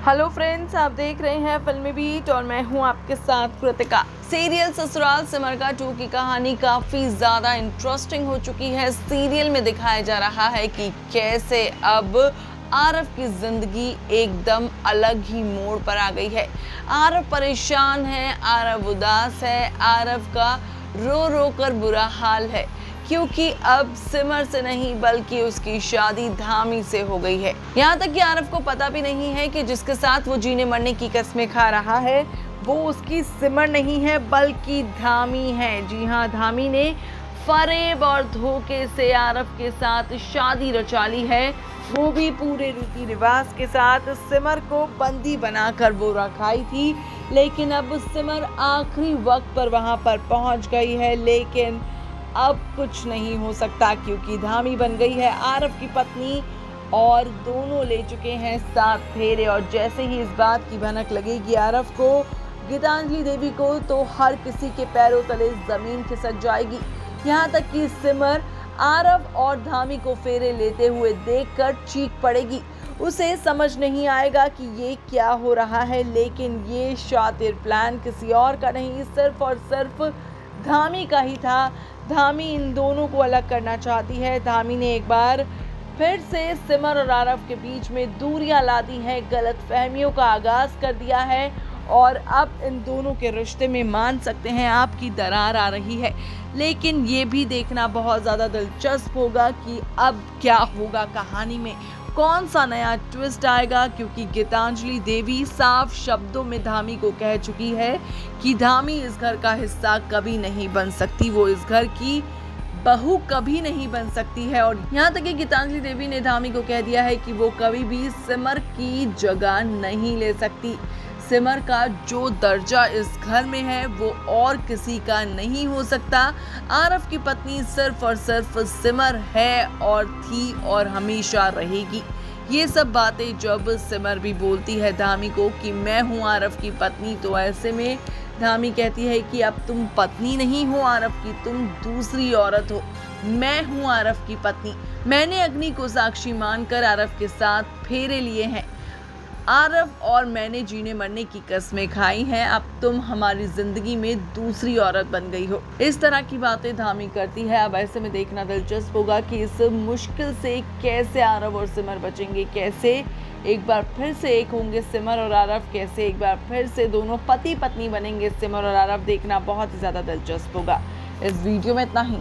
Hello friends, आप देख रहे हैं फिल्मी बीट और मैं हूं आपके साथ कृतिका। सीरियल ससुराल सिमर का 2 की कहानी काफी ज्यादा इंटरेस्टिंग हो चुकी है। सीरियल में दिखाया जा रहा है कि कैसे अब आरव की जिंदगी एकदम अलग ही मोड़ पर आ गई है। आरव परेशान है, आरव उदास है, आरव का रो रो कर बुरा हाल है क्योंकि अब सिमर से नहीं बल्कि उसकी शादी धामी से हो गई है। यहाँ तक कि आरव को पता भी नहीं है कि जिसके साथ वो जीने मरने की कस्में खा रहा है वो उसकी सिमर नहीं है बल्कि धामी है। जी हाँ, धामी ने फरेब और धोखे से आरव के साथ शादी रचा ली है, वो भी पूरे रीति रिवाज के साथ। सिमर को बंदी बनाकर वो रखाई थी, लेकिन अब सिमर आखिरी वक्त पर वहां पर पहुंच गई है। लेकिन अब कुछ नहीं हो सकता क्योंकि धामी बन गई है आरव की पत्नी और दोनों ले चुके हैं 7 फेरे। और जैसे ही इस बात की भनक लगेगी आरव को, गीतांजलि देवी को, तो हर किसी के पैरों तले जमीन खिसक जाएगी। यहाँ तक कि सिमर आरव और धामी को फेरे लेते हुए देखकर चीख पड़ेगी। उसे समझ नहीं आएगा कि ये क्या हो रहा है, लेकिन ये शातिर प्लान किसी और का नहीं, सिर्फ और सिर्फ धामी का ही था। धामी इन दोनों को अलग करना चाहती है। धामी ने एक बार फिर से सिमर और आरव के बीच में दूरियां ला दी हैं, गलतफहमियों का आगाज कर दिया है और अब इन दोनों के रिश्ते में मान सकते हैं आपकी दरार आ रही है। लेकिन ये भी देखना बहुत ज़्यादा दिलचस्प होगा कि अब क्या होगा, कहानी में कौन सा नया ट्विस्ट आएगा, क्योंकि गीतांजलि देवी साफ शब्दों में धामी को कह चुकी है कि धामी इस घर का हिस्सा कभी नहीं बन सकती, वो इस घर की बहू कभी नहीं बन सकती है। और यहाँ तक कि गीतांजलि देवी ने धामी को कह दिया है कि वो कभी भी सिमर की जगह नहीं ले सकती। सिमर का जो दर्जा इस घर में है वो और किसी का नहीं हो सकता। आरव की पत्नी सिर्फ और सिर्फ सिमर है और थी और हमेशा रहेगी। ये सब बातें जब सिमर भी बोलती है धामी को कि मैं हूँ आरव की पत्नी, तो ऐसे में धामी कहती है कि अब तुम पत्नी नहीं हो आरव की, तुम दूसरी औरत हो। मैं हूँ आरव की पत्नी, मैंने अग्नि को साक्षी मानकर आरव के साथ फेरे लिए हैं। आरव और मैंने जीने मरने की कस्में खाई हैं, अब तुम हमारी जिंदगी में दूसरी औरत बन गई हो। इस तरह की बातें धामी करती है। अब ऐसे में देखना दिलचस्प होगा कि इस मुश्किल से कैसे आरव और सिमर बचेंगे, कैसे एक बार फिर से एक होंगे सिमर और आरव, कैसे एक बार फिर से दोनों पति पत्नी बनेंगे सिमर और आरव। देखना बहुत ही ज्यादा दिलचस्प होगा। इस वीडियो में इतना ही।